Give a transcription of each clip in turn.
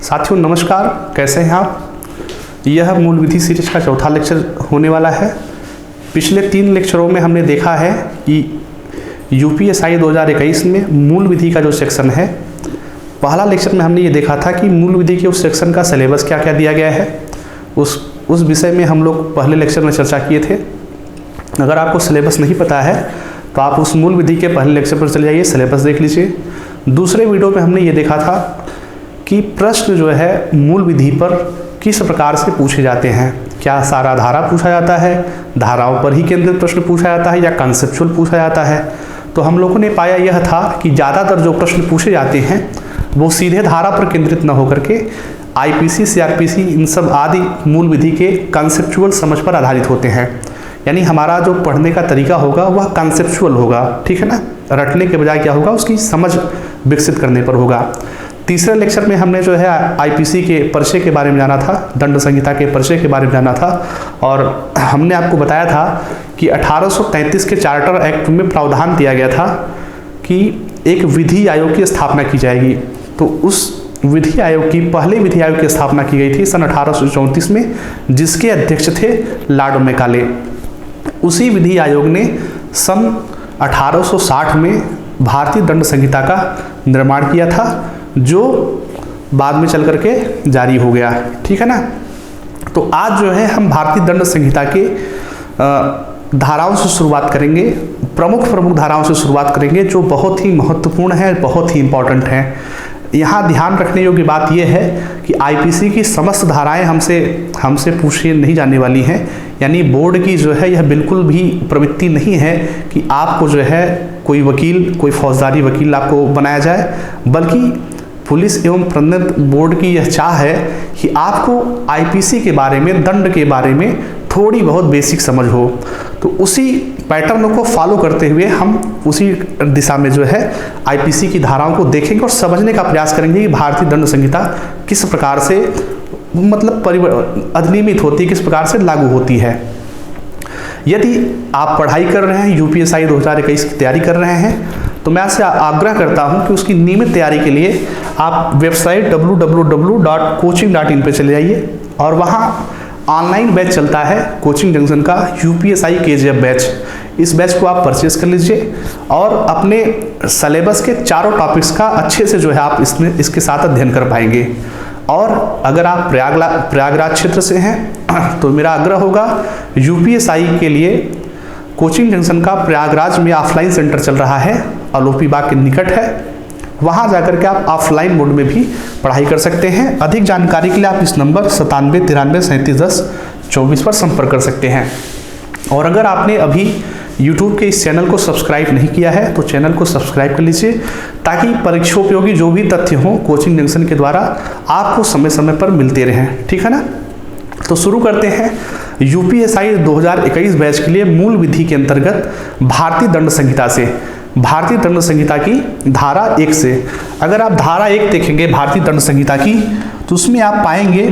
साथियों नमस्कार, कैसे हैं आप। यह मूल विधि सीरीज का चौथा लेक्चर होने वाला है। पिछले 3 लेक्चरों में हमने देखा है कि यूपीएसआई 2021 में मूल विधि का जो सेक्शन है, पहला लेक्चर में हमने ये देखा था कि मूल विधि के उस सेक्शन का सिलेबस क्या क्या दिया गया है। उस विषय में हम लोग पहले लेक्चर में चर्चा किए थे। अगर आपको सिलेबस नहीं पता है तो आप उस मूल विधि के पहले लेक्चर पर चले जाइए, सिलेबस देख लीजिए। दूसरे वीडियो में हमने ये देखा था कि प्रश्न जो है मूल विधि पर किस प्रकार से पूछे जाते हैं। क्या सारा धारा पूछा जाता है, धाराओं पर ही केंद्रित प्रश्न पूछा जाता है, या कॉन्सेप्चुअल पूछा जाता है। तो हम लोगों ने पाया यह था कि ज़्यादातर जो प्रश्न पूछे जाते हैं वो सीधे धारा पर केंद्रित न होकर के आईपीसी, सीआरपीसी, इन सब आदि मूल विधि के कॉन्सेप्चुअल समझ पर आधारित होते हैं। यानी हमारा जो पढ़ने का तरीका होगा वह कॉन्सेप्चुअल होगा, ठीक है ना। रटने के बजाय क्या होगा, उसकी समझ विकसित करने पर होगा। तीसरे लेक्चर में हमने जो है आईपीसी के परिचय के बारे में जाना था, दंड संहिता के परिचय के बारे में जाना था, और हमने आपको बताया था कि 1833 के चार्टर एक्ट में प्रावधान दिया गया था कि एक विधि आयोग की स्थापना की जाएगी। तो उस विधि आयोग की पहले विधि आयोग की स्थापना की गई थी सन 1834 में, जिसके अध्यक्ष थे लॉर्ड मैकाले। उसी विधि आयोग ने सन 1860 में भारतीय दंड संहिता का निर्माण किया था, जो बाद में चल करके जारी हो गया, ठीक है ना। तो आज जो है हम भारतीय दंड संहिता के धाराओं से शुरुआत करेंगे, प्रमुख धाराओं से शुरुआत करेंगे, जो बहुत ही महत्वपूर्ण है, बहुत ही इंपॉर्टेंट है। यहाँ ध्यान रखने योग्य बात यह है कि आईपीसी की समस्त धाराएं हमसे पूछी नहीं जाने वाली हैं। यानी बोर्ड की जो है यह बिल्कुल भी प्रवृत्ति नहीं है कि आपको जो है कोई वकील, कोई फौजदारी वकील आपको बनाया जाए, बल्कि पुलिस एवं प्रबंधन बोर्ड की यह चाह है कि आपको आईपीसी के बारे में, दंड के बारे में थोड़ी बहुत बेसिक समझ हो। तो उसी पैटर्न को फॉलो करते हुए हम उसी दिशा में जो है आईपीसी की धाराओं को देखेंगे और समझने का प्रयास करेंगे कि भारतीय दंड संहिता किस प्रकार से मतलब अधिनियमित होती है, किस प्रकार से लागू होती है। यदि आप पढ़ाई कर रहे हैं, यूपीएसआई 2021 की तैयारी कर रहे हैं, तो मैं आपसे आग्रह करता हूं कि उसकी नियमित तैयारी के लिए आप वेबसाइट www.coaching.in पे चले जाइए, और वहां ऑनलाइन बैच चलता है कोचिंग जंक्शन का, यूपीएसआई केजीएफ बैच। इस बैच को आप परचेज कर लीजिए और अपने सिलेबस के चारों टॉपिक्स का अच्छे से जो है आप इसके साथ अध्ययन कर पाएंगे। और अगर आप प्रयागराज क्षेत्र से हैं तो मेरा आग्रह होगा, यूपीएसआई के लिए कोचिंग जंक्शन का प्रयागराज में ऑफलाइन सेंटर चल रहा है, अलोपी बाग के निकट है। वहां जाकर के आप ऑफलाइन मोड में भी पढ़ाई कर सकते हैं। अधिक जानकारी के लिए आप इस नंबर 9793371024 पर संपर्क कर सकते हैं। और अगर आपने अभी YouTube के इस चैनल को सब्सक्राइब नहीं किया है तो चैनल को सब्सक्राइब कर लीजिए, ताकि परीक्षोपयोगी जो भी तथ्य हों कोचिंग जंक्शन के द्वारा आपको समय समय पर मिलते रहें, ठीक है ना। तो शुरू करते हैं यूपीएसआई 2021 बैच के लिए मूल विधि के अंतर्गत भारतीय दंड संहिता से। भारतीय दंड संहिता की धारा 1 से अगर आप धारा 1 देखेंगे भारतीय दंड संहिता की, तो उसमें आप पाएंगे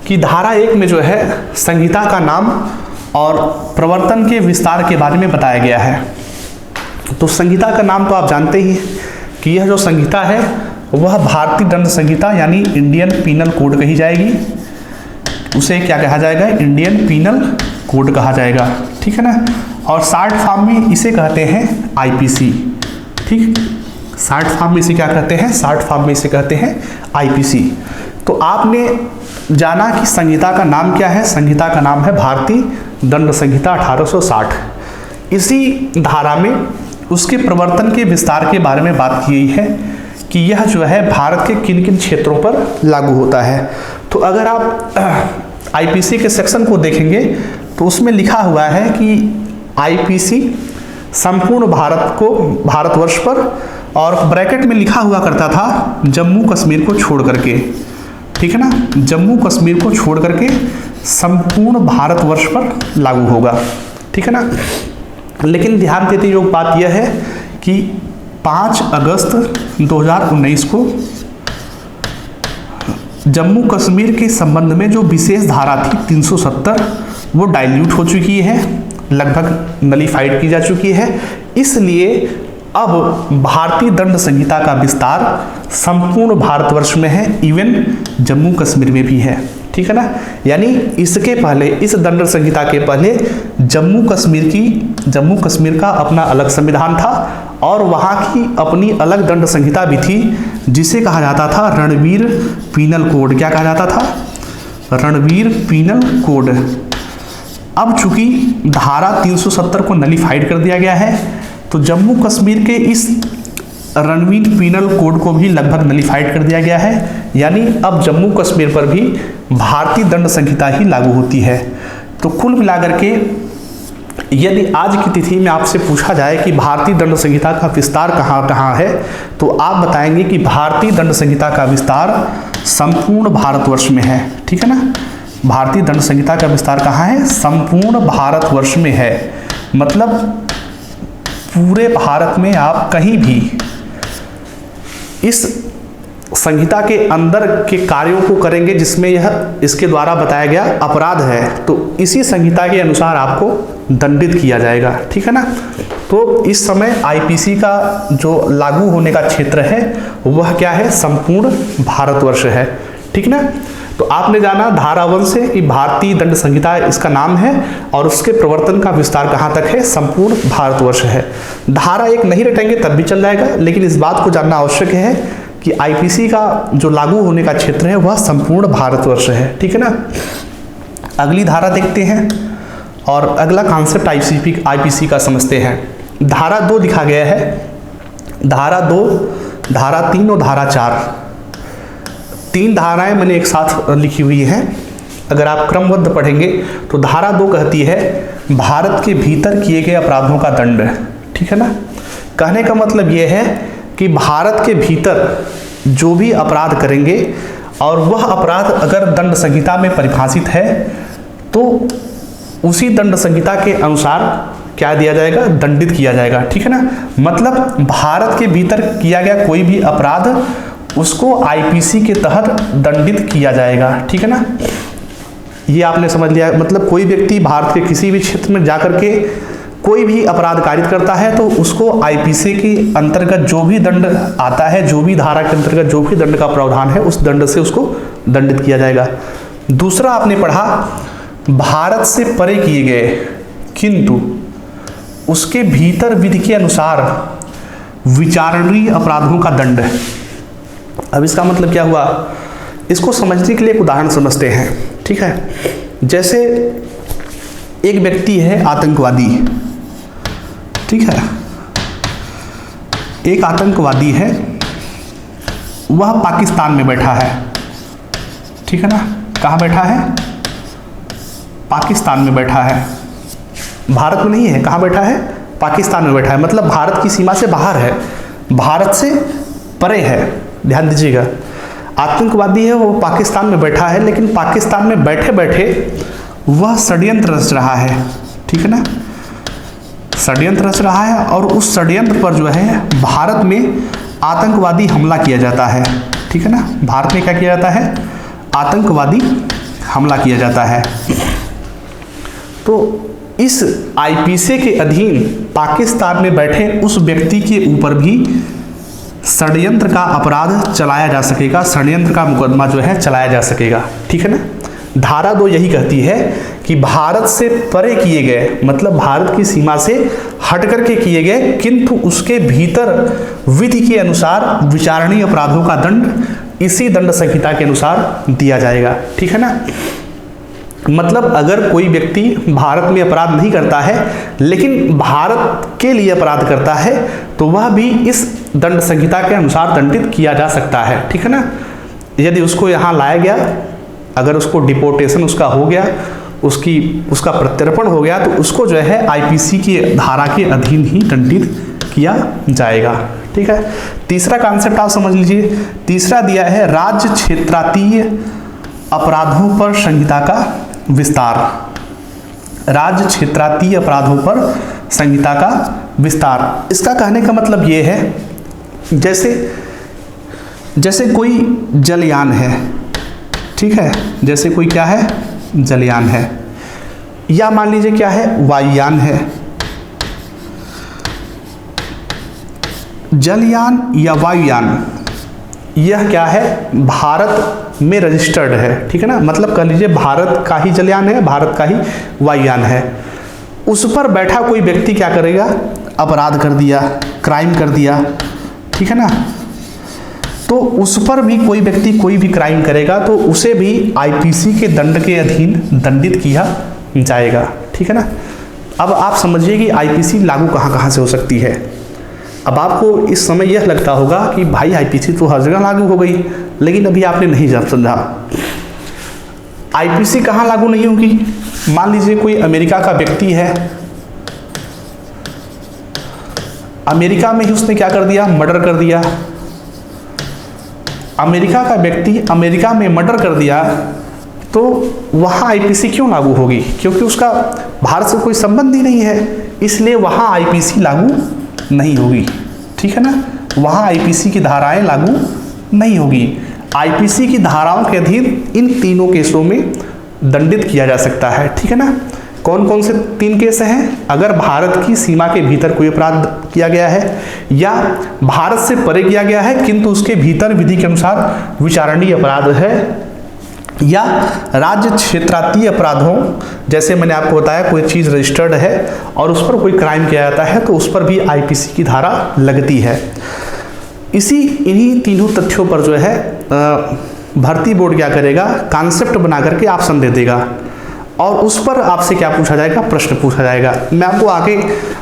कि धारा 1 में जो है संहिता का नाम और प्रवर्तन के विस्तार के बारे में बताया गया है। तो संहिता का नाम तो आप जानते ही हैं कि यह जो संहिता है वह भारतीय दंड संहिता यानी इंडियन पीनल कोड कही जाएगी। उसे क्या कहा जाएगा, इंडियन पीनल कोड कहा जाएगा, ठीक है ना। और शॉर्ट फॉर्म में इसे कहते हैं आईपीसी, ठीक। शॉर्ट फॉर्म में इसे क्या कहते हैं, शॉर्ट फॉर्म में इसे कहते हैं आईपीसी। तो आपने जाना कि संहिता का नाम क्या है, संहिता का नाम है भारतीय दंड संहिता 1860। इसी धारा में उसके प्रवर्तन के विस्तार के बारे में बात की गई है कि यह जो है भारत के किन किन क्षेत्रों पर लागू होता है। तो अगर आप आईपीसी के सेक्शन को देखेंगे तो उसमें लिखा हुआ है कि आईपीसी संपूर्ण भारतवर्ष पर, और ब्रैकेट में लिखा हुआ करता था जम्मू कश्मीर को छोड़ करके, ठीक है ना, जम्मू कश्मीर को छोड़ करके संपूर्ण भारतवर्ष पर लागू होगा, ठीक है ना। लेकिन ध्यान देते योग्य बात यह है कि 5 अगस्त 2019 को जम्मू कश्मीर के संबंध में जो विशेष धारा थी 370 वो डाइल्यूट हो चुकी है, लगभग नलीफाइड की जा चुकी है। इसलिए अब भारतीय दंड संहिता का विस्तार संपूर्ण भारतवर्ष में है, इवन जम्मू कश्मीर में भी है, ठीक है ना। यानी इसके पहले, इस दंड संहिता के पहले जम्मू कश्मीर का अपना अलग संविधान था और वहाँ की अपनी अलग दंड संहिता भी थी, जिसे कहा जाता था रणवीर पीनल कोड। क्या कहा जाता था? Ranbir penal code. अब चूंकि धारा 370 को नलीफाइड कर दिया गया है, तो जम्मू कश्मीर के इस रणवीर पीनल कोड को भी लगभग नलीफाइड कर दिया गया है। यानी अब जम्मू कश्मीर पर भी भारतीय दंड संहिता ही लागू होती है। तो कुल मिलाकर के यदि आज की तिथि में आपसे पूछा जाए कि भारतीय दंड संहिता का विस्तार कहाँ कहाँ है, तो आप बताएंगे कि भारतीय दंड संहिता का विस्तार संपूर्ण भारतवर्ष में है, ठीक है ना। भारतीय दंड संहिता का विस्तार कहाँ है? संपूर्ण भारतवर्ष में है। मतलब पूरे भारत में आप कहीं भी इस संहिता के अंदर के कार्यों को करेंगे जिसमें यह इसके द्वारा बताया गया अपराध है, तो इसी संहिता के अनुसार आपको दंडित किया जाएगा, ठीक है ना। तो इस समय आईपीसी का जो लागू होने का क्षेत्र है वह क्या है? संपूर्ण भारतवर्ष है, ठीक ना। तो आपने जाना धारा 1 से कि भारतीय दंड संहिता इसका नाम है और उसके प्रवर्तन का विस्तार कहाँ तक है? संपूर्ण भारतवर्ष है। धारा 1 नहीं रटेंगे तब भी चल जाएगा, लेकिन इस बात को जानना आवश्यक है कि आईपीसी का जो लागू होने का क्षेत्र है वह संपूर्ण भारतवर्ष है, ठीक है ना। अगली धारा देखते हैं और अगला कॉन्सेप्ट आईपीसी का समझते हैं। धारा 2 लिखा गया है, धारा 2, धारा 3 और धारा 4, 3 धाराएं मैंने एक साथ लिखी हुई हैं। अगर आप क्रमबद्ध पढ़ेंगे तो धारा 2 कहती है भारत के भीतर किए गए अपराधों का दंड, ठीक है ना। कहने का मतलब यह है कि भारत के भीतर जो भी अपराध करेंगे और वह अपराध अगर दंड संहिता में परिभाषित है तो उसी दंड संहिता के अनुसार क्या दिया जाएगा? दंडित किया जाएगा, ठीक है ना। मतलब भारत के भीतर किया गया कोई भी अपराध उसको आईपीसी के तहत दंडित किया जाएगा, ठीक है ना। ये आपने समझ लिया। मतलब कोई व्यक्ति भारत के किसी भी क्षेत्र में जाकर के कोई भी अपराध कारित करता है तो उसको आईपीसी के अंतर्गत जो भी दंड आता है, जो भी धारा के अंतर्गत जो भी दंड का प्रावधान है, उस दंड से उसको दंडित किया जाएगा। दूसरा आपने पढ़ा भारत से परे किए गए किंतु उसके भीतर विधि के अनुसार विचारणीय अपराधों का दंड। अब इसका मतलब क्या हुआ? इसको समझने के लिए एक उदाहरण समझते हैं, ठीक है। जैसे एक व्यक्ति है आतंकवादी, ठीक है, एक आतंकवादी है, वह पाकिस्तान में बैठा है, ठीक है ना। कहाँ बैठा है? पाकिस्तान में बैठा है, भारत में नहीं है। कहाँ बैठा है? पाकिस्तान में बैठा है। मतलब भारत की सीमा से बाहर है, भारत से परे है। ध्यान दीजिएगा, आतंकवादी है, वो पाकिस्तान में बैठा है, लेकिन पाकिस्तान में बैठे बैठे वह षड्यंत्र रच रहा है, ठीक है ना। षड्यंत्र रच रहा है और उस षड्यंत्र पर जो है भारत में आतंकवादी हमला किया जाता है, ठीक है ना। भारत में क्या किया जाता है? आतंकवादी हमला किया जाता है। तो इस आईपीसी के अधीन पाकिस्तान में बैठे उस व्यक्ति के ऊपर भी षड्यंत्र का अपराध चलाया जा सकेगा, षड्यंत्र का मुकदमा जो है चलाया जा सकेगा, ठीक है ना। धारा 2 यही कहती है कि भारत से परे किए गए, मतलब भारत की सीमा से हट करके किए गए किंतु उसके भीतर विधि के अनुसार विचारणीय अपराधों का दंड इसी दंड संहिता के अनुसार दिया जाएगा, ठीक है ना। मतलब अगर कोई व्यक्ति भारत में अपराध नहीं करता है लेकिन भारत के लिए अपराध करता है तो वह भी इस दंड संहिता के अनुसार दंडित किया जा सकता है, ठीक है ना। यदि उसको यहाँ लाया गया, अगर उसको डिपोर्टेशन उसका हो गया, उसका प्रत्यर्पण हो गया, तो उसको जो है आईपीसी की धारा के अधीन ही दंडित किया जाएगा, ठीक है। तीसरा कॉन्सेप्ट आप समझ लीजिए। तीसरा दिया है राज्य क्षेत्रातीय अपराधों पर संहिता का विस्तार। राज्य क्षेत्रातीय अपराधों पर संहिता का विस्तार। इसका कहने का मतलब ये है, जैसे कोई जलयान है, ठीक है, जैसे कोई क्या है? जलयान है, या मान लीजिए क्या है? वायुयान है, जलयान या वायुयान, यह क्या है, भारत में रजिस्टर्ड है, ठीक है ना, मतलब कह लीजिए भारत का ही जलयान है, भारत का ही वायुयान है। उस पर बैठा कोई व्यक्ति क्या करेगा, अपराध कर दिया, क्राइम कर दिया, ठीक है ना, तो उस पर भी कोई व्यक्ति कोई भी क्राइम करेगा तो उसे भी आईपीसी के दंड के अधीन दंडित किया जाएगा, ठीक है ना। अब आप समझिए कि आईपीसी लागू कहाँ कहाँ से हो सकती है। अब आपको इस समय यह लगता होगा कि भाई आईपीसी तो हर जगह लागू हो गई, लेकिन अभी आपने नहीं समझा। आईपीसी कहाँ लागू नहीं होगी, मान लीजिए कोई अमेरिका का व्यक्ति है, अमेरिका में ही उसने क्या कर दिया, मर्डर कर दिया। अमेरिका का व्यक्ति अमेरिका में मर्डर कर दिया तो वहाँ आईपीसी क्यों लागू होगी, क्योंकि उसका भारत से कोई संबंध ही नहीं है, इसलिए वहाँ आईपीसी लागू नहीं होगी, ठीक है ना, वहाँ आईपीसी की धाराएं लागू नहीं होगी। आईपीसी की धाराओं के अधीन इन तीनों केसों में दंडित किया जा सकता है, ठीक है ना। कौन कौन से 3 केस हैं, अगर भारत की सीमा के भीतर कोई अपराध किया गया है, या भारत से परे किया गया है किंतु उसके भीतर विधि के अनुसार विचारणीय अपराध है, या राज्य क्षेत्रातीय अपराधों, जैसे मैंने आपको बताया कोई चीज़ रजिस्टर्ड है और उस पर कोई क्राइम किया जाता है तो उस पर भी आईपीसी की धारा लगती है। इन्हीं तीनों तथ्यों पर जो है भर्ती बोर्ड क्या करेगा, कॉन्सेप्ट बना करके ऑप्शन दे देगा और उस पर आपसे क्या पूछा जाएगा, प्रश्न पूछा जाएगा। मैं आपको आगे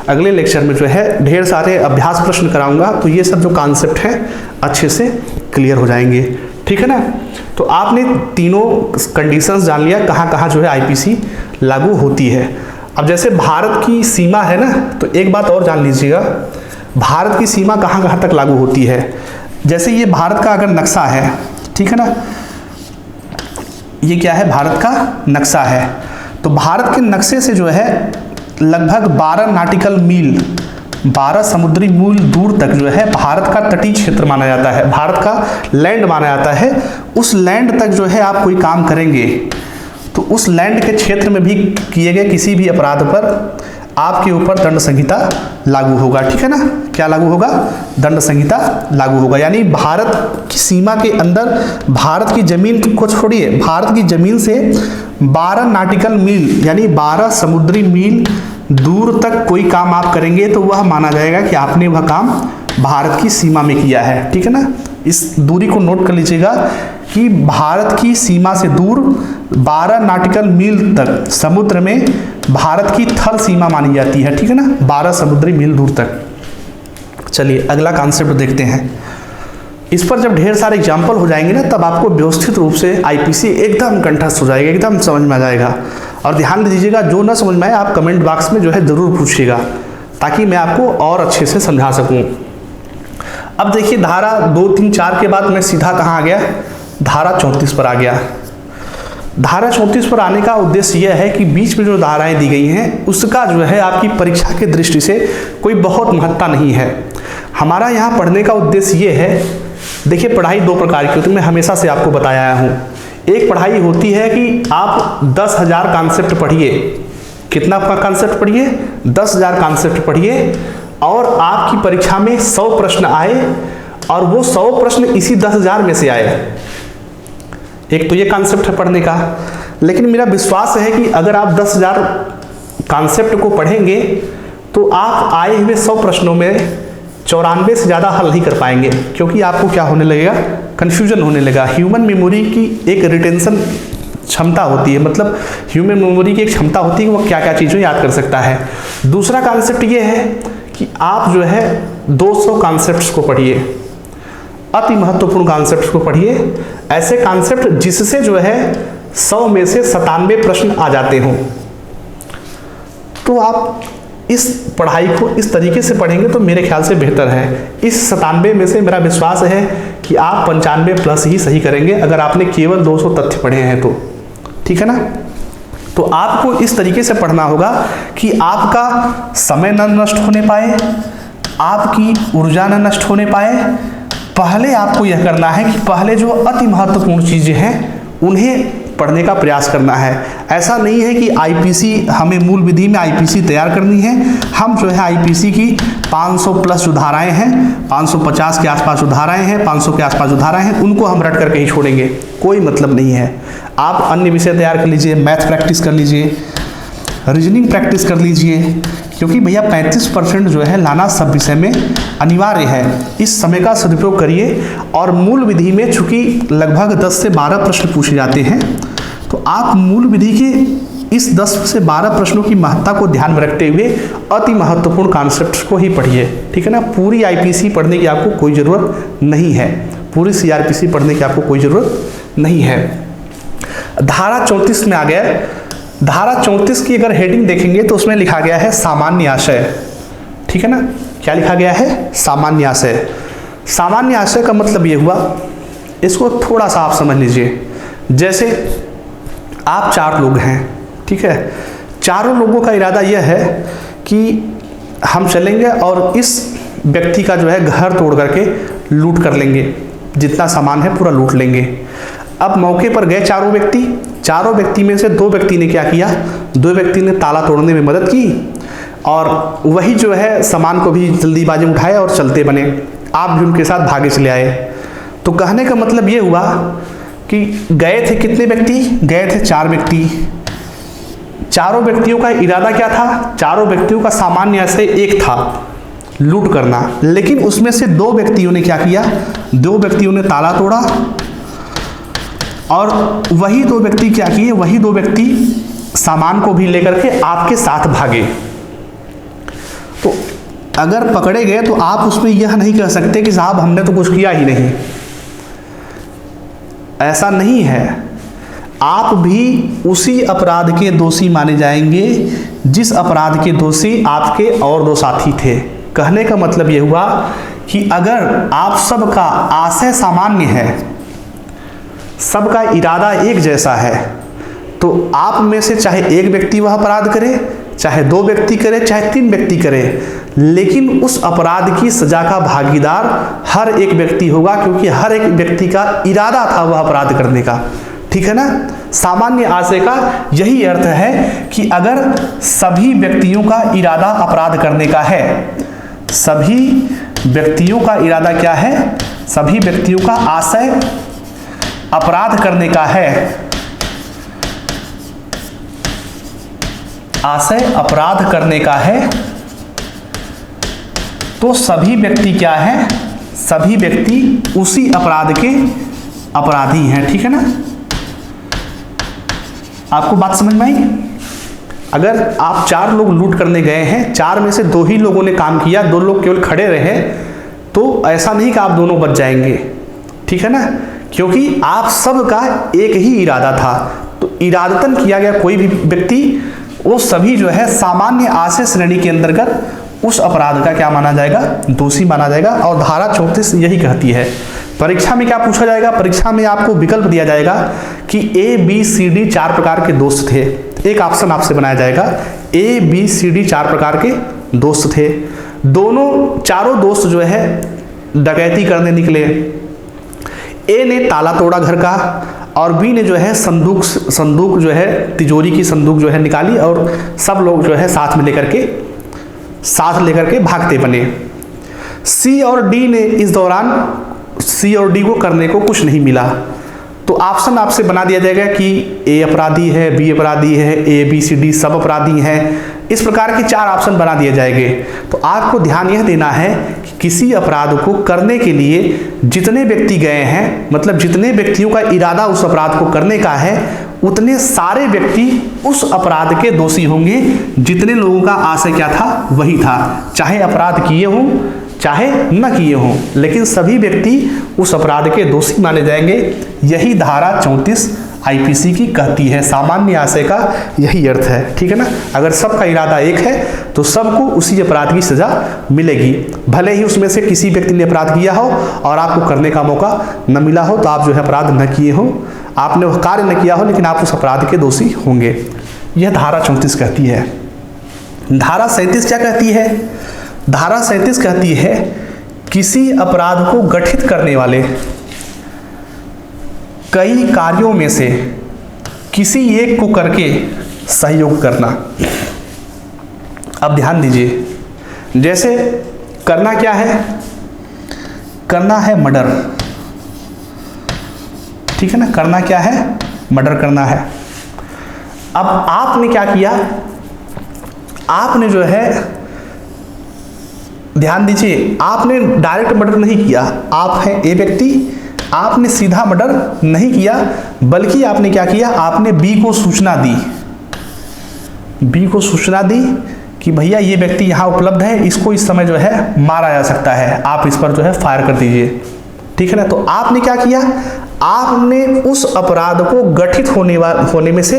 अगले लेक्चर में जो है ढेर सारे अभ्यास प्रश्न कराऊंगा, तो ये सब जो कॉन्सेप्ट हैं अच्छे से क्लियर हो जाएंगे, ठीक है ना। तो आपने तीनों कंडीशंस जान लिया कहाँ कहाँ जो है आईपीसी लागू होती है। अब जैसे भारत की सीमा है ना, तो एक बात और जान लीजिएगा, भारत की सीमा कहाँ कहाँ तक लागू होती है। जैसे ये भारत का अगर नक्शा है, ठीक है ना, ये क्या है, भारत का नक्शा है, तो भारत के नक्शे से जो है लगभग 12 नॉटिकल मील, 12 समुद्री मील दूर तक जो है भारत का तटीय क्षेत्र माना जाता है, भारत का लैंड माना जाता है। उस लैंड तक जो है आप कोई काम करेंगे तो उस लैंड के क्षेत्र में भी किए गए किसी भी अपराध पर आपके ऊपर दंड संहिता लागू होगा, ठीक है ना। क्या लागू होगा, दंड संहिता लागू होगा। यानी भारत की सीमा के अंदर, भारत की जमीन को छोड़िए, भारत की जमीन से 12 नॉटिकल मील यानी 12 समुद्री मील दूर तक कोई काम आप करेंगे तो वह माना जाएगा कि आपने वह काम भारत की सीमा में किया है, ठीक है ना। इस दूरी को नोट कर लीजिएगा कि भारत की सीमा से दूर 12 नॉटिकल मील तक समुद्र में भारत की थल सीमा मानी जाती है, ठीक है ना, 12 समुद्री मील दूर तक। चलिए अगला कॉन्सेप्ट देखते हैं। इस पर जब ढेर सारे एग्जाम्पल हो जाएंगे ना, तब आपको व्यवस्थित रूप से आईपीसी एकदम कंठस्थ हो जाएगा, एकदम समझ में आ जाएगा। और ध्यान दीजिएगा, जो ना समझ में आए आप कमेंट बॉक्स में जो है जरूर पूछिएगा, ताकि मैं आपको और अच्छे से समझा सकूं। अब देखिए धारा 2, 3, 4 के बाद मैं सीधा कहाँ आ गया, धारा 34 पर आ गया। धारा 34 पर आने का उद्देश्य यह है कि बीच में जो धाराएं दी गई हैं उसका जो है आपकी परीक्षा की दृष्टि से कोई बहुत महत्ता नहीं है। हमारा यहाँ पढ़ने का उद्देश्य ये है, देखिए पढ़ाई 2 प्रकार की होती है, मैं हमेशा से आपको बताया आया हूँ। एक पढ़ाई होती है कि आप 10,000 कॉन्सेप्ट पढ़िए, कितना कॉन्सेप्ट पढ़िए, 10,000 कॉन्सेप्ट पढ़िए और आपकी परीक्षा में 100 प्रश्न आए और वो 100 प्रश्न इसी 10,000 में से आए। एक तो ये कॉन्सेप्ट है पढ़ने का। लेकिन मेरा विश्वास है कि अगर आप 10,000 कॉन्सेप्ट को पढ़ेंगे तो आप आए हुए 100 प्रश्नों में 94 से ज़्यादा हल नहीं कर पाएंगे, क्योंकि आपको क्या होने लगेगा, कन्फ्यूजन होने लगा। ह्यूमन मेमोरी की एक रिटेंशन क्षमता होती है, मतलब ह्यूमन मेमोरी की एक क्षमता होती है कि वो क्या क्या चीज़ें याद कर सकता है। दूसरा कॉन्सेप्ट ये है कि आप जो है 200 कॉन्सेप्ट्स को पढ़िए, अति महत्वपूर्ण कॉन्सेप्ट्स को पढ़िए, ऐसे कॉन्सेप्ट जिससे जो है 100 में से 97 प्रश्न आ जाते हों। तो आप इस पढ़ाई को इस तरीके से पढ़ेंगे तो मेरे ख्याल से बेहतर है। इस 97 में से मेरा विश्वास है कि आप 95 प्लस ही सही करेंगे अगर आपने केवल 200 तथ्य पढ़े हैं तो, ठीक है ना। तो आपको इस तरीके से पढ़ना होगा कि आपका समय न नष्ट होने पाए, आपकी ऊर्जा न नष्ट होने पाए। पहले आपको यह करना है कि पहले जो अति महत्वपूर्ण चीज़ें हैं उन्हें पढ़ने का प्रयास करना है। ऐसा नहीं है कि आईपीसी हमें मूल विधि में आईपीसी तैयार करनी है। हम जो है आईपीसी की 500 प्लस जो धाराएं हैं, 550 के आसपास जो धाराएं हैं, 500 के आसपास जो धाराएं हैं, उनको हम रट करके ही छोड़ेंगे, कोई मतलब नहीं है। आप अन्य विषय तैयार कर लीजिए, मैथ प्रैक्टिस कर लीजिए, रीजनिंग प्रैक्टिस कर लीजिए, क्योंकि भैया 35% जो है लाना सब विषय में अनिवार्य है। इस समय का सदुपयोग करिए। और मूल विधि में चूंकि लगभग 10 से 12 प्रश्न पूछे जाते हैं, तो आप मूल विधि के इस 10 से 12 प्रश्नों की महत्ता को ध्यान में रखते हुए अति महत्वपूर्ण कॉन्सेप्ट्स को ही पढ़िए, ठीक है ना। पूरी आईपीसी पढ़ने की आपको कोई ज़रूरत नहीं है, पूरी सीआरपीसी पढ़ने की आपको कोई ज़रूरत नहीं है। धारा 34 में आ गया। धारा 34 की अगर हेडिंग देखेंगे तो उसमें लिखा गया है सामान्य आशय, ठीक है ना। क्या लिखा गया है? सामान्य आशय। सामान्य आशय का मतलब ये हुआ, इसको थोड़ा सा आप समझ लीजिए। जैसे आप 4 लोग हैं, ठीक है, चारों लोगों का इरादा यह है कि हम चलेंगे और इस व्यक्ति का जो है घर तोड़ करके लूट कर लेंगे, जितना सामान है पूरा लूट लेंगे। अब मौके पर गए चारों व्यक्ति में से 2 व्यक्ति ने क्या किया? 2 व्यक्ति ने ताला तोड़ने में मदद की और वही जो है सामान को भी जल्दीबाजी में उठाए और चलते बने। आप भी उनके साथ भागे चले आए। तो कहने का मतलब ये हुआ कि गए थे कितने व्यक्ति? गए थे 4 व्यक्ति। चारों व्यक्तियों का इरादा क्या था? चारों व्यक्तियों का सामान्य आशय एक था, लूट करना। लेकिन उसमें से 2 व्यक्तियों ने क्या किया? 2 व्यक्तियों ने ताला तोड़ा और वही 2 व्यक्ति क्या किए? वही 2 व्यक्ति सामान को भी लेकर के आपके साथ भागे। तो अगर पकड़े गए तो आप उसमें यह नहीं कह सकते कि साहब हमने तो कुछ किया ही नहीं। ऐसा नहीं है, आप भी उसी अपराध के दोषी माने जाएंगे जिस अपराध के दोषी आपके और 2 साथी थे। कहने का मतलब यह हुआ कि अगर आप सबका आशय सामान्य है, सबका इरादा एक जैसा है, तो आप में से चाहे एक व्यक्ति वह अपराध करे, चाहे 2 व्यक्ति करे, चाहे 3 व्यक्ति करे, लेकिन उस अपराध की सजा का भागीदार हर एक व्यक्ति होगा, क्योंकि हर एक व्यक्ति का इरादा था वह अपराध करने का, ठीक है ना। सामान्य आशय का यही अर्थ है कि अगर सभी व्यक्तियों का इरादा अपराध करने का है, सभी व्यक्तियों का इरादा क्या है? सभी व्यक्तियों का आशय अपराध करने का है, आशय अपराध करने का है, तो सभी व्यक्ति क्या है? सभी व्यक्ति उसी अपराध के अपराधी हैं, ठीक है ना। आपको बात समझ में आई? अगर आप 4 लोग लूट करने गए हैं, 4 में से 2 ही लोगों ने काम किया, 2 लोग केवल खड़े रहे, तो ऐसा नहीं कि आप दोनों बच जाएंगे, ठीक है ना, क्योंकि आप सबका एक ही इरादा था। तो इरादतन किया गया कोई भी व्यक्ति, वो सभी जो है सामान्य आशय श्रेणी के अंतर्गत उस अपराध का क्या माना जाएगा? दोषी माना जाएगा। और धारा 34 यही कहती है। परीक्षा में क्या पूछा जाएगा? परीक्षा में आपको विकल्प दिया जाएगा कि ABCD 4 प्रकार के दोस्त थे। एक ऑप्शन आपसे बनाया जाएगा, ABCD 4 प्रकार के दोस्त थे। चारों दोस्त जो है डकैती करने निकले। A ने ताला तोड़ा घर का और B ने जो है संदूक जो है, तिजोरी की संदूक जो है निकाली और सब लोग जो है साथ लेकर के भागते बने। C और D ने इस दौरान C और D को करने को कुछ नहीं मिला, तो ऑप्शन आपसे बना दिया जाएगा कि A अपराधी है, B अपराधी है, ABCD सब अपराधी हैं। इस प्रकार के 4 ऑप्शन बना दिए जाएंगे। तो आपको ध्यान यह देना है कि किसी अपराध को करने के लिए जितने व्यक्ति गए हैं, मतलब जितने व्यक्तियों का इरादा उस अपराध को करने का है, उतने सारे व्यक्ति उस अपराध के दोषी होंगे। जितने लोगों का आशय क्या था? वही था, चाहे अपराध किए हों चाहे न किए हों, लेकिन सभी व्यक्ति उस अपराध के दोषी माने जाएंगे। यही धारा 34 आईपीसी की कहती है। सामान्य आशय का यही अर्थ है, ठीक है ना। अगर सबका इरादा एक है तो सबको उसी अपराध की सजा मिलेगी, भले ही उसमें से किसी व्यक्ति ने अपराध किया हो और आपको करने का मौका न मिला हो, तो आप जो है अपराध न किए हो, आपने वह कार्य न किया हो, लेकिन आप उस अपराध के दोषी होंगे। यह धारा 34 कहती है। धारा 37 क्या कहती है? धारा 37 कहती है किसी अपराध को गठित करने वाले कई कार्यों में से किसी एक को करके सहयोग करना। अब ध्यान दीजिए, जैसे करना क्या है, करना है मर्डर, ठीक है ना, करना क्या है, मर्डर करना है। अब आपने क्या किया, आपने जो है, ध्यान दीजिए, आपने डायरेक्ट मर्डर नहीं किया, आप हैं ए व्यक्ति, आपने सीधा मर्डर नहीं किया, बल्कि आपने क्या किया, आपने बी को सूचना दी, बी को सूचना दी कि भैया ये व्यक्ति यहाँ उपलब्ध है, इसको इस समय जो है मारा जा सकता है, आप इस पर जो है फायर कर दीजिए, ठीक है ना। तो आपने क्या किया, आपने उस अपराध को गठित होने में से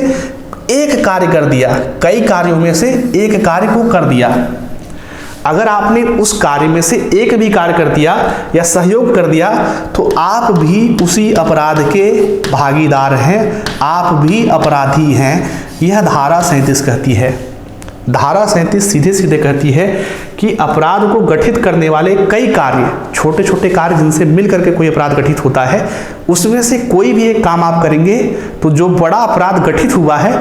एक कार्य कर दिया, कई कार्यों में से एक कार्य को कर दिया। अगर आपने उस कार्य में से एक भी कार्य कर दिया या सहयोग कर दिया तो आप भी उसी अपराध के भागीदार हैं, आप भी अपराधी हैं। यह धारा 37 कहती है। धारा 37 सीधे सीधे कहती है कि अपराध को गठित करने वाले कई कार्य, छोटे छोटे कार्य जिनसे मिलकर के कोई अपराध गठित होता है, उसमें से कोई भी एक काम आप करेंगे तो जो बड़ा अपराध गठित हुआ है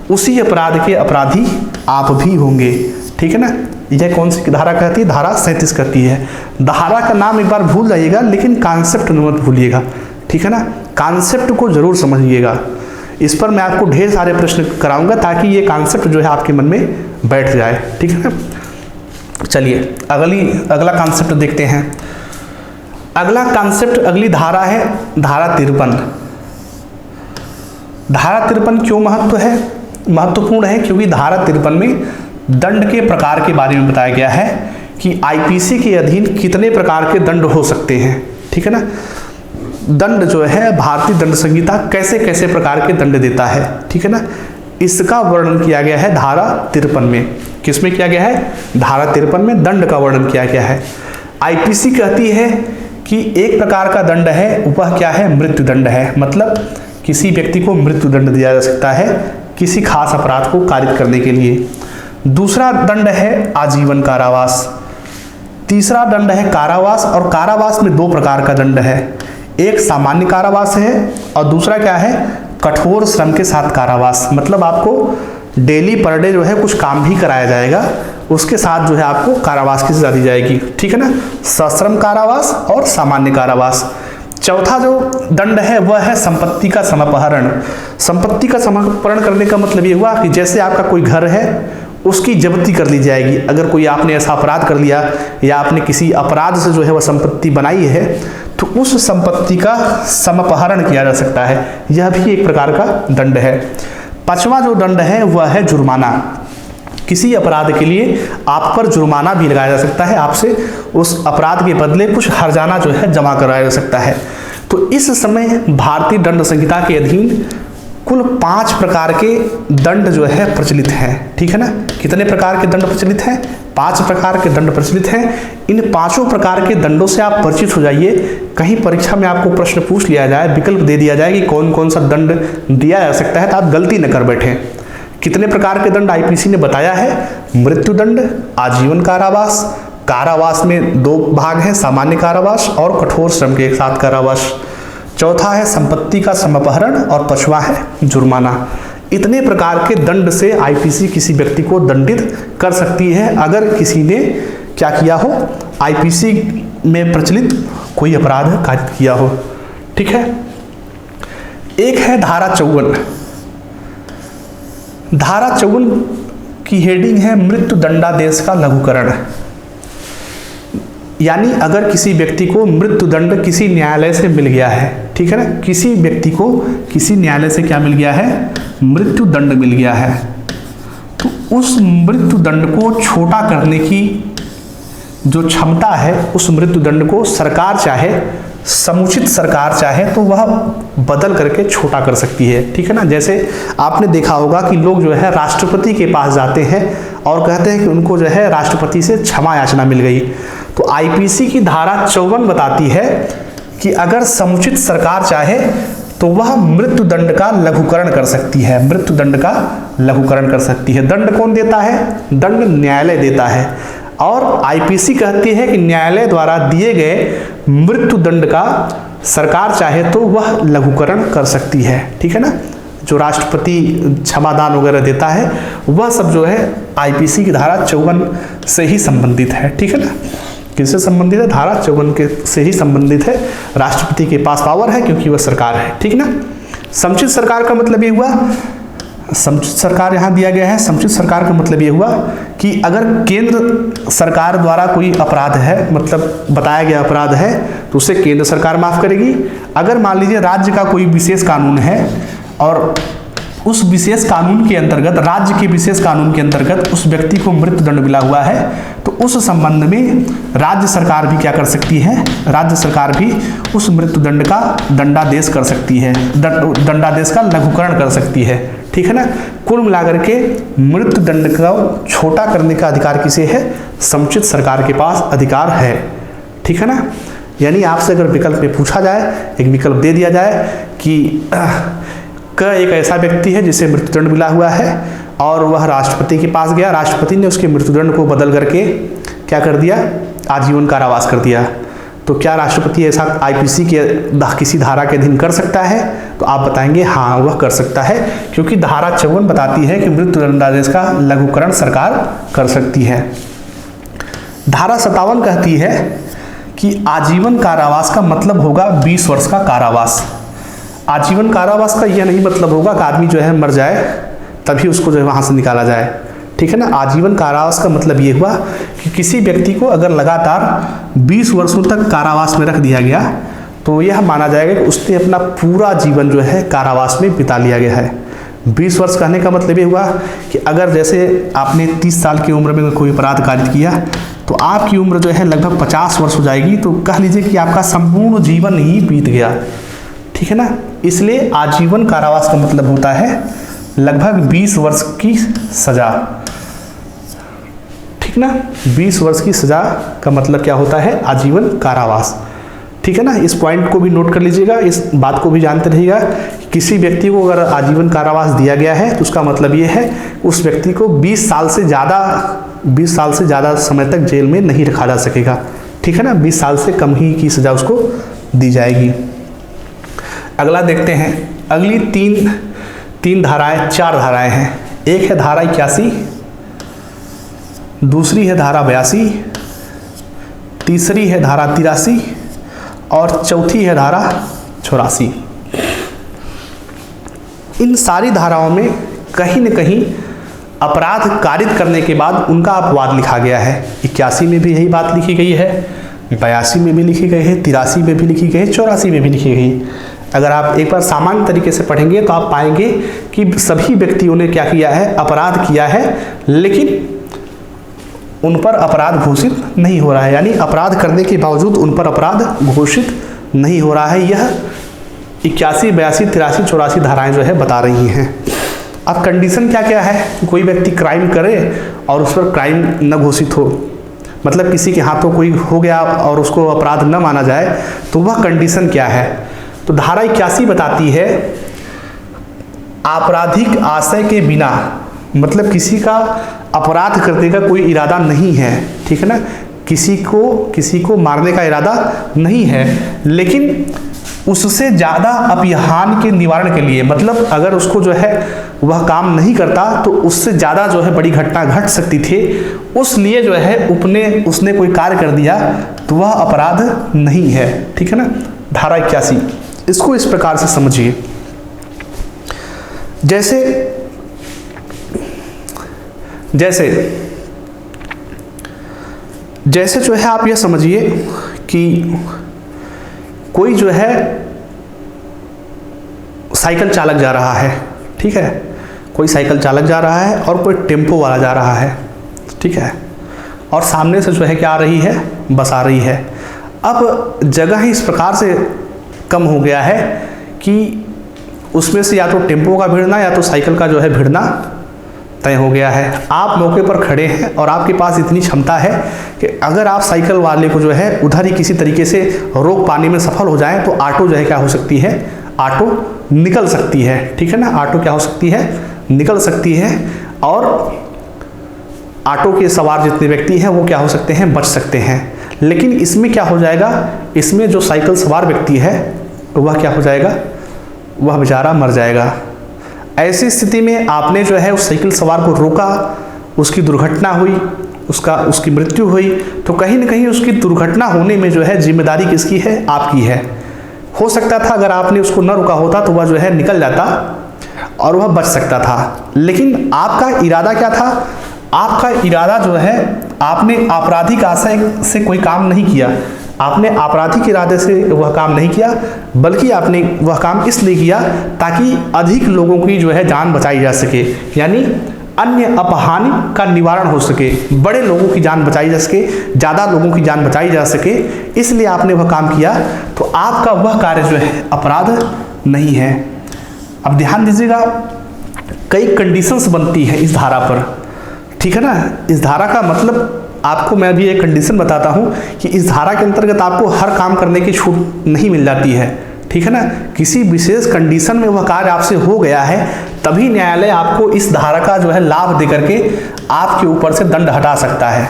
उसी अपराध के अपराधी आप भी होंगे, ठीक है ना। यह कौन सी धारा कहती है, धारा 37 कहती है। धारा का नाम एक बार भूल जाइएगा लेकिन कॉन्सेप्ट मत भूलिएगा, ठीक है ना, कॉन्सेप्ट को जरूर समझिएगा। इस पर मैं आपको ढेर सारे प्रश्न कराऊंगा ताकि ये कॉन्सेप्ट जो है आपके मन में बैठ जाए, ठीक है ना। चलिए अगला कॉन्सेप्ट देखते हैं। अगला कॉन्सेप्ट, अगली धारा है धारा 53। धारा 53 क्यों महत्वपूर्ण है, क्योंकि धारा 53 में दंड के प्रकार के बारे में बताया गया है कि आईपीसी के अधीन कितने प्रकार के दंड हो सकते हैं, ठीक है ना। दंड जो है भारतीय दंड संहिता कैसे कैसे प्रकार के दंड देता है, ठीक है ना, इसका वर्णन किया गया है धारा 53 में। किसमें किया गया है, धारा 53 में दंड का वर्णन किया गया है। आईपीसी कहती है कि एक प्रकार का दंड है, वह क्या है, मृत्यु दंड है। मतलब किसी व्यक्ति को मृत्यु दंड दिया जा सकता है किसी खास अपराध को कारित करने के लिए। दूसरा दंड है आजीवन कारावास। तीसरा दंड है कारावास, और कारावास में दो प्रकार का दंड है, एक सामान्य कारावास है और दूसरा क्या है, कठोर श्रम के साथ कारावास। मतलब आपको डेली पर डे जो है कुछ काम भी कराया जाएगा, उसके साथ जो है आपको कारावास की सजा दी जाएगी, ठीक है ना, सश्रम कारावास और सामान्य कारावास। चौथा जो दंड है वह है संपत्ति का समापहरण। संपत्ति का समापहरण करने का मतलब ये हुआ कि जैसे आपका कोई घर है उसकी जब्ती कर ली जाएगी। अगर कोई आपने ऐसा अपराध कर लिया या आपने किसी अपराध से जो है वह संपत्ति बनाई है तो उस संपत्ति का समापहरण किया जा सकता है, यह भी एक प्रकार का दंड है। पांचवा जो दंड है वह है जुर्माना। किसी अपराध के लिए आप पर जुर्माना भी लगाया जा सकता है, आपसे उस अपराध के बदले कुछ हर्जाना जो है जमा कराया जा सकता है। तो इस समय भारतीय दंड संहिता के अधीन कुल 5 प्रकार के दंड जो है प्रचलित हैं, ठीक है ना। कितने प्रकार के दंड प्रचलित हैं, 5 प्रकार के दंड प्रचलित हैं। इन 5 प्रकार के दंडों से आप परिचित हो जाइए। कहीं परीक्षा में आपको प्रश्न पूछ लिया जाए, विकल्प दे दिया जाए कि कौन कौन सा दंड दिया जा सकता है, तो आप गलती न कर बैठें। कितने प्रकार के दंड आईपीसी ने बताया है, मृत्यु दंड, आजीवन कारावास, कारावास में 2 भाग हैं, सामान्य कारावास और कठोर श्रम के साथ कारावास। चौथा है संपत्ति का समापहरण और 5वां है जुर्माना। इतने प्रकार के दंड से आईपीसी किसी व्यक्ति को दंडित कर सकती है अगर किसी ने क्या किया हो, आईपीसी में प्रचलित कोई अपराध कारित किया हो, ठीक है। एक है धारा 54। धारा 54 की हेडिंग है मृत्यु दंडादेश का लघुकरण। यानी अगर किसी व्यक्ति को मृत्यु दंड किसी न्यायालय से मिल गया है, ठीक है ना, किसी व्यक्ति को किसी न्यायालय से क्या मिल गया है, मृत्यु दंड मिल गया है, तो उस मृत्यु दंड को छोटा करने की जो क्षमता है, उस मृत्यु दंड को सरकार चाहे, समुचित सरकार चाहे तो वह बदल करके छोटा कर सकती है, ठीक है ना। जैसे आपने देखा होगा कि लोग जो है राष्ट्रपति के पास जाते हैं और कहते हैं कि उनको जो है राष्ट्रपति से क्षमा याचना मिल गई। तो आईपीसी की धारा 54 बताती है कि अगर समुचित सरकार चाहे तो वह मृत्यु दंड का लघुकरण कर सकती है, मृत्यु दंड का लघुकरण कर सकती है। दंड कौन देता है, दंड न्यायालय देता है, और आईपीसी कहती है कि न्यायालय द्वारा दिए गए मृत्यु दंड का सरकार चाहे तो वह लघुकरण कर सकती है, ठीक है ना। जो राष्ट्रपति क्षमादान वगैरह देता है, वह सब जो है आईपीसी की धारा 54 से ही संबंधित है। ठीक है ना, किससे संबंधित है? धारा 54 के से ही संबंधित है। राष्ट्रपति के पास पावर है क्योंकि वह सरकार है। ठीक ना। समुचित सरकार का मतलब ये हुआ, समुचित सरकार यहाँ दिया गया है। समुचित सरकार का मतलब ये हुआ कि अगर केंद्र सरकार द्वारा कोई अपराध है, मतलब बताया गया अपराध है, तो उसे केंद्र सरकार माफ करेगी। अगर मान लीजिए राज्य का कोई विशेष कानून है और उस विशेष कानून के अंतर्गत, राज्य के विशेष कानून के अंतर्गत उस व्यक्ति को मृत्युदंड मिला हुआ है, तो उस संबंध में राज्य सरकार भी क्या कर सकती है? राज्य सरकार भी उस मृत्युदंड का दंडादेश कर सकती है, दंडादेश का लघुकरण कर सकती है। ठीक है ना। कुल मिलाकर के मृत्युदंड को छोटा करने का अधिकार किसे है? समुचित सरकार के पास अधिकार है। ठीक है ना। यानी आपसे अगर विकल्प में पूछा जाए, एक विकल्प दे दिया जाए कि एक ऐसा व्यक्ति है जिसे मृत्युदंड मिला हुआ है और वह राष्ट्रपति के पास गया, राष्ट्रपति ने उसके मृत्युदंड को बदल करके क्या कर दिया? आजीवन कारावास कर दिया। तो क्या राष्ट्रपति ऐसा आईपीसी के किसी धारा के अधीन कर सकता है? तो आप बताएंगे हाँ, वह कर सकता है, क्योंकि धारा 54 बताती है कि मृत्युदंडादेश का लघुकरण सरकार कर सकती है। धारा 57 कहती है कि आजीवन कारावास का मतलब होगा 20 वर्ष का कारावास। आजीवन कारावास का यह नहीं मतलब होगा कि आदमी जो है मर जाए तभी उसको जो है वहाँ से निकाला जाए। ठीक है ना। आजीवन कारावास का मतलब ये हुआ कि किसी व्यक्ति को अगर लगातार 20 वर्षों तक कारावास में रख दिया गया तो यह माना जाएगा कि उसने अपना पूरा जीवन जो है कारावास में बिता लिया गया है। 20 वर्ष कहने का मतलब ये हुआ कि अगर जैसे आपने 30 साल की उम्र में कोई अपराध कारित किया तो आपकी उम्र जो है लगभग 50 वर्ष हो जाएगी, तो कह लीजिए कि आपका संपूर्ण जीवन ही बीत गया। ठीक है ना। इसलिए आजीवन कारावास का मतलब होता है लगभग 20 वर्ष की सजा। ठीक ना। 20 वर्ष की सजा का मतलब क्या होता है? आजीवन कारावास। ठीक है ना। इस पॉइंट को भी नोट कर लीजिएगा, इस बात को भी जानते रहिएगा। किसी व्यक्ति को अगर आजीवन कारावास दिया गया है तो उसका मतलब ये है उस व्यक्ति को 20 साल से ज़्यादा समय तक जेल में नहीं रखा जा सकेगा। ठीक है ना। 20 साल से कम ही की सजा उसको दी जाएगी। अगला देखते हैं। अगली चार धाराएं हैं। एक है धारा 81, दूसरी है धारा 82, तीसरी है धारा 83 और चौथी है धारा 84। इन सारी धाराओं में कहीं न कहीं अपराध कारित करने के बाद उनका अपवाद लिखा गया है। 81 में भी यही बात लिखी गई है, 82 में भी लिखी गई है, 83 में भी लिखी गई है, 84 में भी लिखी गई। अगर आप एक बार सामान्य तरीके से पढ़ेंगे तो आप पाएंगे कि सभी व्यक्तियों ने क्या किया है? अपराध किया है, लेकिन उन पर अपराध घोषित नहीं हो रहा है। यानी अपराध करने के बावजूद उन पर अपराध घोषित नहीं हो रहा है। यह 81, 82, 83, 84 धाराएं जो है बता रही हैं। अब कंडीशन क्या क्या है? कोई व्यक्ति क्राइम करे और उस पर क्राइम न घोषित हो, मतलब किसी के हाथों कोई हो गया और उसको अपराध न माना जाए, तो वह कंडीशन क्या है? तो धारा 81 बताती है आपराधिक आशय के बिना, मतलब किसी का अपराध करने का कोई इरादा नहीं है। ठीक है ना। किसी को मारने का इरादा नहीं है, लेकिन उससे ज़्यादा अपहान के निवारण के लिए, मतलब अगर उसको जो है वह काम नहीं करता तो उससे ज़्यादा जो है बड़ी घटना घट सकती थी, उस लिए जो है उसने कोई कार्य कर दिया तो वह अपराध नहीं है। ठीक है ना। धारा 81 इसको इस प्रकार से समझिए, जैसे जो है आप यह समझिए कि कोई जो है साइकिल चालक जा रहा है। ठीक है। कोई साइकिल चालक जा रहा है और कोई टेम्पो वाला जा रहा है। ठीक है। और सामने से जो है क्या आ रही है? बस आ रही है। अब जगह ही इस प्रकार से कम हो गया है कि उसमें से या तो टेम्पो का भिड़ना या तो साइकिल का जो है भिड़ना तय हो गया है। आप मौके पर खड़े हैं और आपके पास इतनी क्षमता है कि अगर आप साइकिल वाले को जो है उधर ही किसी तरीके से रोक पाने में सफल हो जाएं तो ऑटो जो है क्या हो सकती है? ऑटो निकल सकती है। ठीक है ना। ऑटो क्या हो सकती है? निकल सकती है और ऑटो के सवार जितने व्यक्ति हैं वो क्या हो सकते हैं? बच सकते हैं। लेकिन इसमें क्या हो जाएगा? इसमें जो साइकिल सवार व्यक्ति है वह क्या हो जाएगा? वह बेचारा मर जाएगा। ऐसी स्थिति में आपने जो है उस साइकिल सवार को रोका, उसकी दुर्घटना हुई, उसकी मृत्यु हुई, तो कहीं ना कहीं उसकी दुर्घटना होने में जो है जिम्मेदारी किसकी है? आपकी है। हो सकता था अगर आपने उसको न रोका होता तो वह जो है निकल जाता और वह बच सकता था, लेकिन आपका इरादा क्या था? आपका इरादा जो है, आपने आपराधिक आशय से कोई काम नहीं किया, आपने आपराधिक इरादे से वह काम नहीं किया, बल्कि आपने वह काम इसलिए किया ताकि अधिक लोगों की जो है जान बचाई जा सके, यानी अन्य अपहानि का निवारण हो सके, बड़े लोगों की जान बचाई जा सके, ज़्यादा लोगों की जान बचाई जा सके, इसलिए आपने वह काम किया। तो आपका वह कार्य जो है अपराध नहीं है। अब ध्यान दीजिएगा, कई कंडीशंस बनती हैं इस धारा पर, ठीक है ना। इस धारा का मतलब आपको मैं अभी एक कंडीशन बताता हूँ कि इस धारा के अंतर्गत आपको हर काम करने की छूट नहीं मिल जाती है, ठीक है ना। किसी विशेष कंडीशन में वह कार्य आपसे हो गया है, तभी न्यायालय आपको इस धारा का जो है लाभ देकर के आपके ऊपर से दंड हटा सकता है।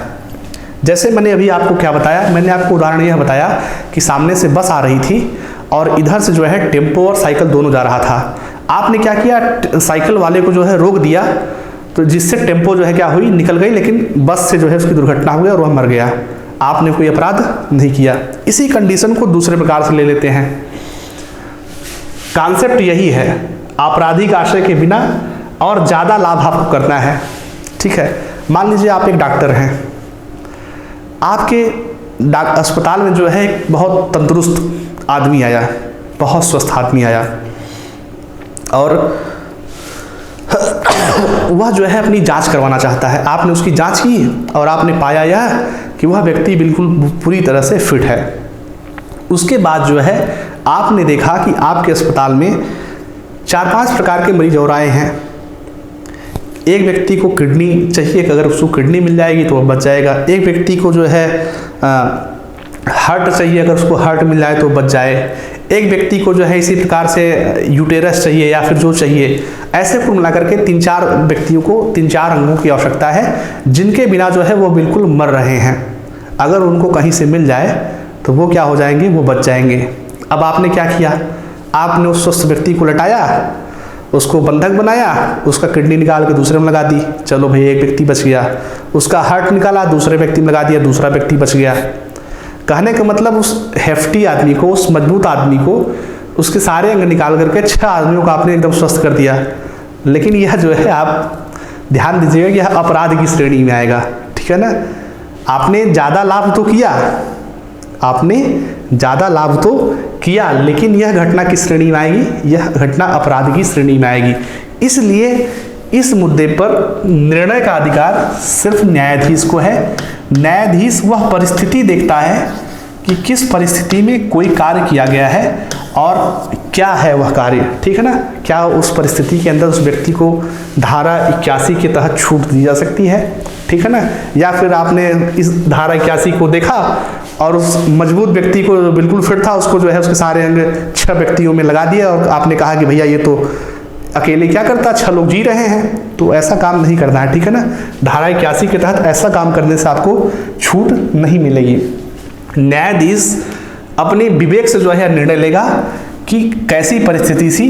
जैसे मैंने अभी आपको क्या बताया, मैंने आपको उदाहरण यह बताया कि सामने से बस आ रही थी और इधर से जो है टेम्पो और साइकिल दोनों जा रहा था। आपने क्या किया? साइकिल वाले को जो है रोक दिया, तो जिससे टेम्पो जो है क्या हुई? निकल गई, लेकिन बस से जो है उसकी दुर्घटना हो गई और वह मर गया। आपने कोई अपराध नहीं किया। इसी कंडीशन को दूसरे प्रकार से ले लेते हैं। कॉन्सेप्ट यही है, आपराधिक आशय के बिना और ज़्यादा लाभ आपको करना है, ठीक है। मान लीजिए आप एक डॉक्टर हैं, आपके अस्पताल में जो है एक बहुत तंदुरुस्त आदमी आया, बहुत स्वस्थ आदमी आया, और वह जो है अपनी जांच करवाना चाहता है। आपने उसकी जांच की और आपने पाया यह कि वह व्यक्ति बिल्कुल पूरी तरह से फिट है। उसके बाद जो है आपने देखा कि आपके अस्पताल में 4-5 प्रकार के मरीज और आए हैं। एक व्यक्ति को किडनी चाहिए, अगर उसको किडनी मिल जाएगी तो वह बच जाएगा। एक व्यक्ति को जो है हार्ट चाहिए, अगर उसको हार्ट मिल जाए तो बच जाए। एक व्यक्ति को जो है इसी प्रकार से यूटेरस चाहिए या फिर जो चाहिए। ऐसे कुल मिलाकर के 3-4 व्यक्तियों को 3-4 अंगों की आवश्यकता है, जिनके बिना जो है वो बिल्कुल मर रहे हैं। अगर उनको कहीं से मिल जाए तो वो क्या हो जाएंगे? वो बच जाएंगे। अब आपने क्या किया? आपने उस स्वस्थ व्यक्ति को लटाया, उसको बंधक बनाया, उसका किडनी निकाल के दूसरे में लगा दी, चलो भाई एक व्यक्ति बच गया। उसका हार्ट निकाला, दूसरे व्यक्ति में लगा दिया, दूसरा व्यक्ति बच गया। कहने का मतलब उस हेफ्टी आदमी को, उस मजबूत आदमी को, उसके सारे अंग निकाल करके 6 आदमियों को आपने एकदम स्वस्थ कर दिया। लेकिन यह जो है, आप ध्यान दीजिएगा, यह अपराध की श्रेणी में आएगा, ठीक है ना। आपने ज़्यादा लाभ तो किया, आपने ज़्यादा लाभ तो किया, लेकिन यह घटना किस श्रेणी में आएगी? यह घटना अपराध की श्रेणी में आएगी। इसलिए इस मुद्दे पर निर्णय का अधिकार सिर्फ न्यायाधीश को है। न्यायाधीश वह परिस्थिति देखता है कि किस परिस्थिति में कोई कार्य किया गया है और क्या है वह कार्य, ठीक है ना। क्या उस परिस्थिति के अंदर उस व्यक्ति को धारा 81 के तहत छूट दी जा सकती है, ठीक है ना। या फिर आपने इस धारा 81 को देखा और उस मजबूत व्यक्ति को बिल्कुल फिट था, उसको जो है उसके सारे अंग 6 व्यक्तियों में लगा दिया और आपने कहा कि भैया ये तो अकेले क्या करता, 6 लोग जी रहे हैं। तो ऐसा काम नहीं करना है, ठीक है ना। धारा 81 के तहत ऐसा काम करने से आपको छूट नहीं मिलेगी। न्यायाधीश अपने विवेक से जो है निर्णय लेगा कि कैसी परिस्थिति सी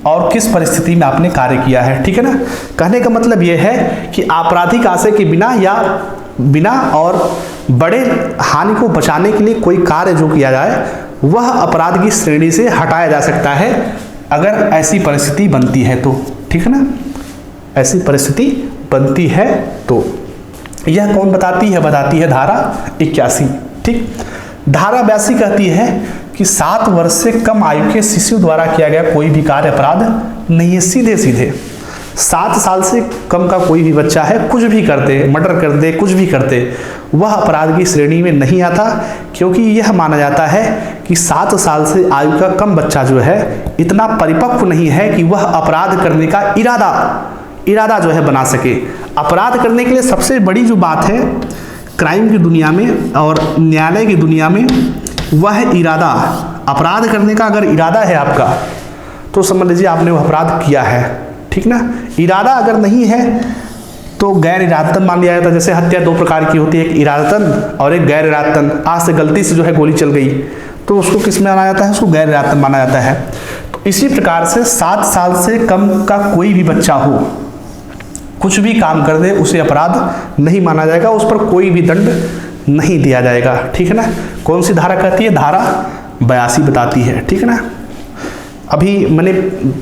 और किस परिस्थिति में आपने कार्य किया है, ठीक है ना। कहने का मतलब यह है कि आपराधिक आशय के बिना और बड़े हानि को बचाने के लिए कोई कार्य जो किया जाए वह अपराध की श्रेणी से हटाया जा सकता है, अगर ऐसी परिस्थिति बनती है तो, ठीक है ना। ऐसी परिस्थिति बनती है तो यह कौन बताती है? बताती है धारा 81, ठीक। धारा 82 कहती है कि 7 वर्ष से कम आयु के शिशु द्वारा किया गया कोई भी कार्य अपराध नहीं है। सीधे 7 साल से कम का कोई भी बच्चा है, कुछ भी करते, मर्डर कर दे, कुछ भी करते, वह अपराध की श्रेणी में नहीं आता, क्योंकि यह माना जाता है कि 7 साल से आयु का कम बच्चा जो है इतना परिपक्व नहीं है कि वह अपराध करने का इरादा जो है बना सके। अपराध करने के लिए सबसे बड़ी जो बात है क्राइम की दुनिया में और न्यायालय की दुनिया में, वह इरादा। अपराध करने का अगर इरादा है आपका तो समझ लीजिए आपने वह अपराध किया है, ठीक ना। इरादा अगर नहीं है तो गैर इरादतन मान लिया जाता है। जैसे हत्या 2 प्रकार की होती है, एक इरादतन और एक गैर इरादतन। आज से गलती से जो है गोली चल गई तो उसको किस में माना जाता है? उसको गैर इरादतन माना जाता है। तो इसी प्रकार से 7 साल से कम का कोई भी बच्चा हो, कुछ भी काम कर दे, उसे अपराध नहीं माना जाएगा, उस पर कोई भी दंड नहीं दिया जाएगा। ठीक है ना। कौन सी धारा कहती है? धारा 82 बताती है। ठीक है ना। अभी मैंने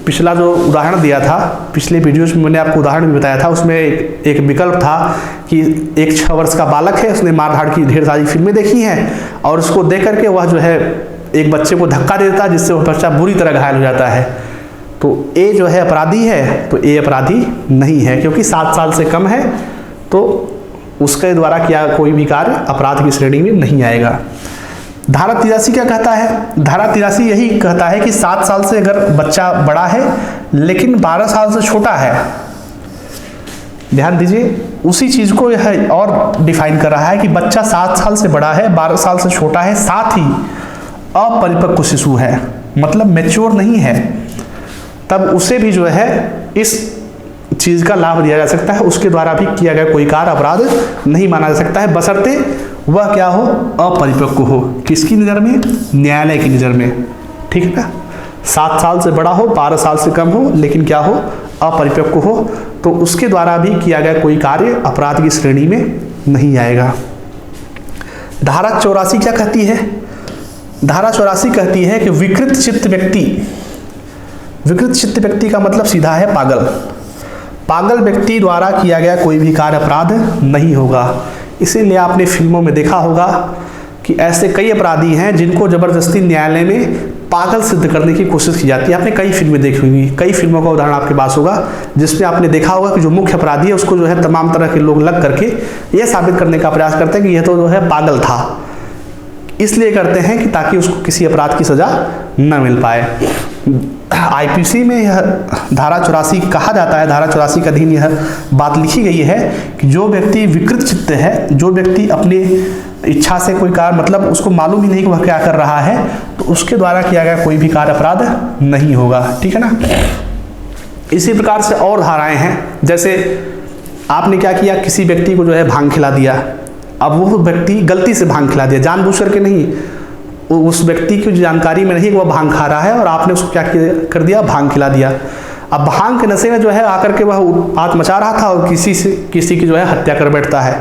पिछला जो उदाहरण दिया था, पिछले वीडियोस में मैंने आपको उदाहरण भी बताया था, उसमें एक विकल्प था कि एक 6 वर्ष का बालक है, उसने मार धाड़ की ढेर सारी फिल्में देखी हैं और उसको देख करके वह जो है एक बच्चे को धक्का दे देता है, जिससे वह बच्चा बुरी तरह घायल हो जाता है। तो ए जो है अपराधी है, तो ए अपराधी नहीं है, क्योंकि 7 साल से कम है, तो उसके द्वारा किया कोई भी कार्य अपराध की श्रेणी में नहीं आएगा। धारा 83 क्या कहता है? धारा 83 यही कहता है कि 7 साल से अगर बच्चा बड़ा है लेकिन 12 साल से छोटा है, ध्यान दीजिए, उसी चीज को यह और डिफाइन कर रहा है कि बच्चा 7 साल से बड़ा है, 12 साल से छोटा है, साथ ही अपरिपक्व शिशु है, मतलब मैच्योर नहीं है, तब उसे भी जो है इस चीज का लाभ दिया जा सकता है, उसके द्वारा भी किया गया कोई कार्य अपराध नहीं माना जा सकता है, बशर्ते वह क्या हो? अपरिपक्व हो। किसकी नज़र में? न्यायालय की नज़र में। ठीक है ना। 7 साल से बड़ा हो, 12 साल से कम हो, लेकिन क्या हो? अपरिपक्व हो, तो उसके द्वारा भी किया गया कोई कार्य अपराध की श्रेणी में नहीं आएगा। धारा 84 क्या कहती है? धारा 84 कहती है कि विकृत चित्त व्यक्ति, विकृत चित्त व्यक्ति का मतलब सीधा है पागल, पागल व्यक्ति द्वारा किया गया कोई भी कार्य अपराध नहीं होगा। इसीलिए आपने फिल्मों में देखा होगा कि ऐसे कई अपराधी हैं जिनको जबरदस्ती न्यायालय में पागल सिद्ध करने की कोशिश की जाती है। आपने कई फिल्में देखी होंगी, कई फिल्मों का उदाहरण आपके पास होगा जिसमें आपने देखा होगा कि जो मुख्य अपराधी है उसको जो है तमाम तरह के लोग लग करके यह साबित करने का प्रयास करते हैं कि यह तो जो है पागल था। इसलिए करते हैं कि ताकि उसको किसी अपराध की सजा न मिल पाए। आईपीसी में यह धारा 84 कहा जाता है, धारा 84 के अधीन यह बात लिखी गई है कि जो व्यक्ति विकृत चित्त है, जो व्यक्ति अपनी इच्छा से कोई कार्य, मतलब उसको मालूम ही नहीं कि वह क्या कर रहा है, तो उसके द्वारा किया गया कोई भी कार्य अपराध नहीं होगा। ठीक है ना। इसी प्रकार से और धाराएं हैं, जैसे आपने क्या किया, किसी व्यक्ति को जो है भांग खिला दिया, अब वो व्यक्ति गलती से भांग खिला दिया, जानबूझ करके नहीं, उस व्यक्ति की जानकारी में नहीं कि वह भांग खा रहा है और आपने उसको क्या कर दिया? भांग खिला दिया। अब भांग के नशे में जो है आकर के वह उत्पात मचा रहा था और किसी की जो है हत्या कर बैठता है,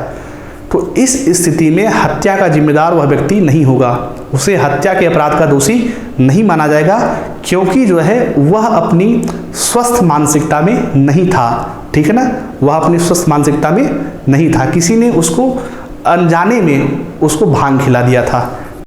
तो इस स्थिति में हत्या का जिम्मेदार वह व्यक्ति नहीं होगा, उसे हत्या के अपराध का दोषी नहीं माना जाएगा, क्योंकि जो है वह अपनी स्वस्थ मानसिकता में नहीं था। ठीक है ना। वह अपनी स्वस्थ मानसिकता में नहीं था, किसी ने उसको अनजाने में उसको भांग खिला दिया था।